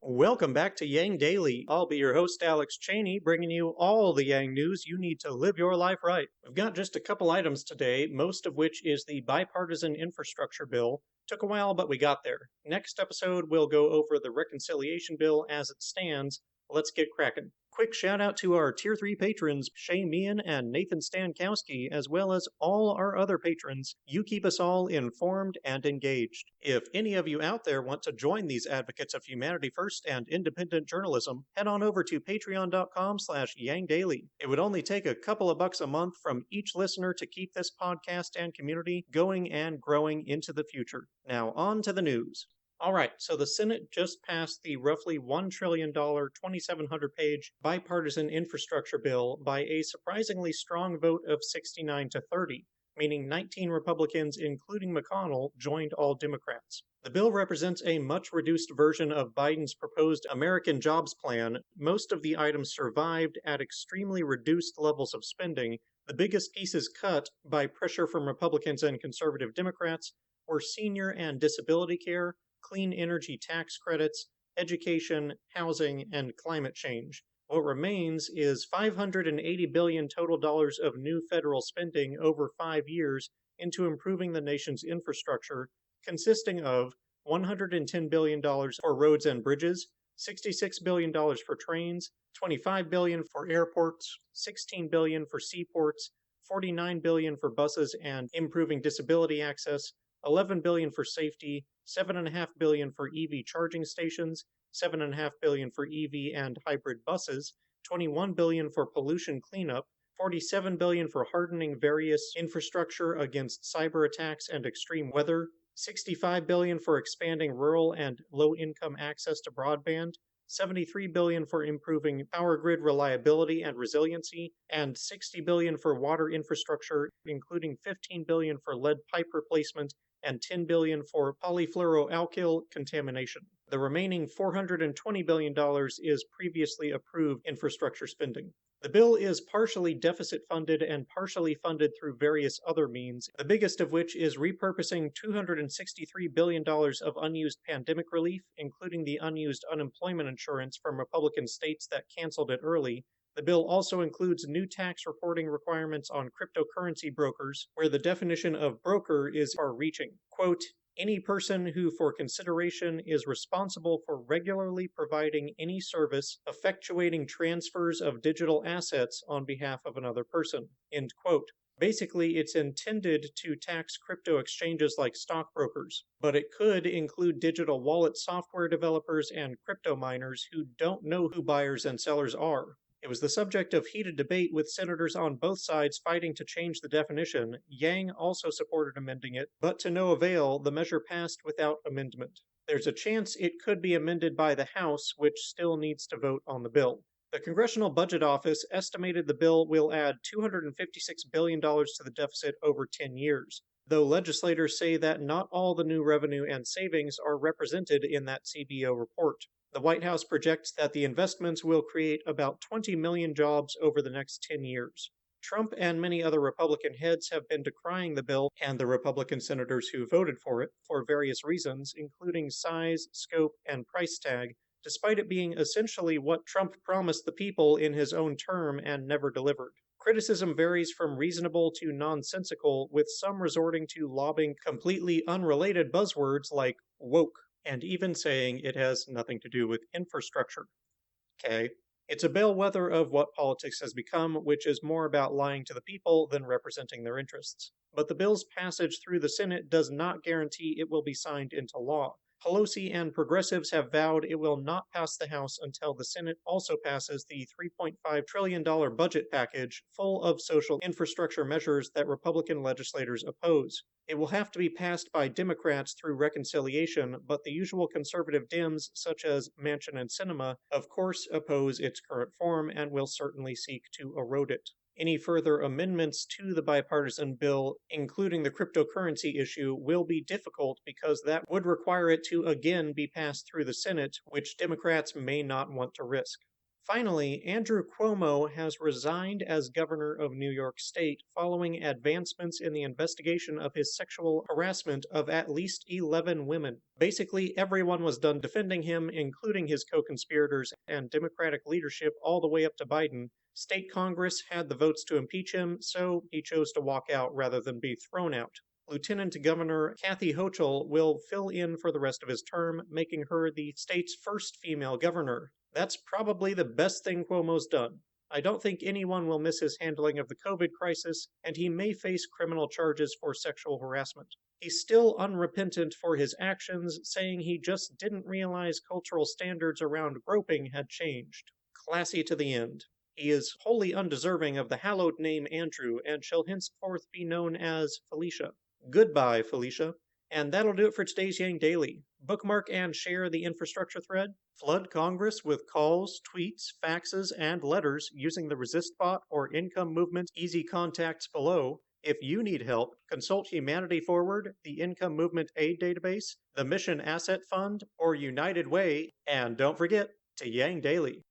Welcome back to Yang Daily. I'll be your host, Alex Cheney, bringing you all the Yang news you need to live your life right. We've got just a couple items today, most of which is the bipartisan infrastructure bill. Took a while, but we got there. Next episode, we'll go over the reconciliation bill as it stands. Let's get cracking. Quick shout out to our Tier 3 patrons, Shay Meehan and Nathan Stankowski, as well as all our other patrons. You keep us all informed and engaged. If any of you out there want to join these advocates of humanity first and independent journalism, head on over to patreon.com/YangDaily. It would only take a couple of bucks a month from each listener to keep this podcast and community going and growing into the future. Now on to the news. All right, so the Senate just passed the roughly $1 trillion, 2,700-page bipartisan infrastructure bill by a surprisingly strong vote of 69 to 30, meaning 19 Republicans, including McConnell, joined all Democrats. The bill represents a much reduced version of Biden's proposed American Jobs Plan. Most of the items survived at extremely reduced levels of spending. The biggest pieces cut, by pressure from Republicans and conservative Democrats, were senior and disability care, clean energy tax credits, education, housing, and climate change. What remains is $580 billion total dollars of new federal spending over 5 years into improving the nation's infrastructure, consisting of $110 billion for roads and bridges, $66 billion for trains, $25 billion for airports, $16 billion for seaports, $49 billion for buses and improving disability access, $11 billion for safety, $7.5 billion for EV charging stations, $7.5 billion for EV and hybrid buses, $21 billion for pollution cleanup, $47 billion for hardening various infrastructure against cyber attacks and extreme weather, $65 billion for expanding rural and low-income access to broadband, $73 billion for improving power grid reliability and resiliency, and $60 billion for water infrastructure, including $15 billion for lead pipe replacement and $10 billion for polyfluoroalkyl contamination. The remaining $420 billion is previously approved infrastructure spending. The bill is partially deficit funded and partially funded through various other means, the biggest of which is repurposing $263 billion of unused pandemic relief, including the unused unemployment insurance from Republican states that canceled it early. The bill also includes new tax reporting requirements on cryptocurrency brokers, where the definition of broker is far-reaching. Quote, any person who for consideration is responsible for regularly providing any service effectuating transfers of digital assets on behalf of another person. End quote. Basically, it's intended to tax crypto exchanges like stockbrokers, but it could include digital wallet software developers and crypto miners who don't know who buyers and sellers are. It was the subject of heated debate with senators on both sides fighting to change the definition. Yang also supported amending it, but to no avail, the measure passed without amendment. There's a chance it could be amended by the House, which still needs to vote on the bill. The Congressional Budget Office estimated the bill will add $256 billion to the deficit over 10 years, though legislators say that not all the new revenue and savings are represented in that CBO report. The White House projects that the investments will create about 20 million jobs over the next 10 years. Trump and many other Republican heads have been decrying the bill and the Republican senators who voted for it for various reasons, including size, scope, and price tag, despite it being essentially what Trump promised the people in his own term and never delivered. Criticism varies from reasonable to nonsensical, with some resorting to lobbing completely unrelated buzzwords like woke, and even saying it has nothing to do with infrastructure. Okay. It's a bellwether of what politics has become, which is more about lying to the people than representing their interests. But the bill's passage through the Senate does not guarantee it will be signed into law. Pelosi and progressives have vowed it will not pass the House until the Senate also passes the $3.5 trillion budget package full of social infrastructure measures that Republican legislators oppose. It will have to be passed by Democrats through reconciliation, but the usual conservative Dems, such as Manchin and Sinema, of course oppose its current form and will certainly seek to erode it. Any further amendments to the bipartisan bill, including the cryptocurrency issue, will be difficult because that would require it to again be passed through the Senate, which Democrats may not want to risk. Finally, Andrew Cuomo has resigned as governor of New York State following advancements in the investigation of his sexual harassment of at least 11 women. Basically, everyone was done defending him, including his co conspirators and Democratic leadership, all the way up to Biden. State Congress had the votes to impeach him, so he chose to walk out rather than be thrown out. Lieutenant Governor Kathy Hochul will fill in for the rest of his term, making her the state's first female governor. That's probably the best thing Cuomo's done. I don't think anyone will miss his handling of the COVID crisis, and he may face criminal charges for sexual harassment. He's still unrepentant for his actions, saying he just didn't realize cultural standards around groping had changed. Classy to the end. He is wholly undeserving of the hallowed name Andrew and shall henceforth be known as Felicia. Goodbye, Felicia. And that'll do it for today's Yang Daily. Bookmark and share the infrastructure thread. Flood Congress with calls, tweets, faxes, and letters using the Resist bot or Income Movement Easy Contacts below. If you need help, consult Humanity Forward, the Income Movement Aid Database, the Mission Asset Fund, or United Way, and don't forget to Yang Daily.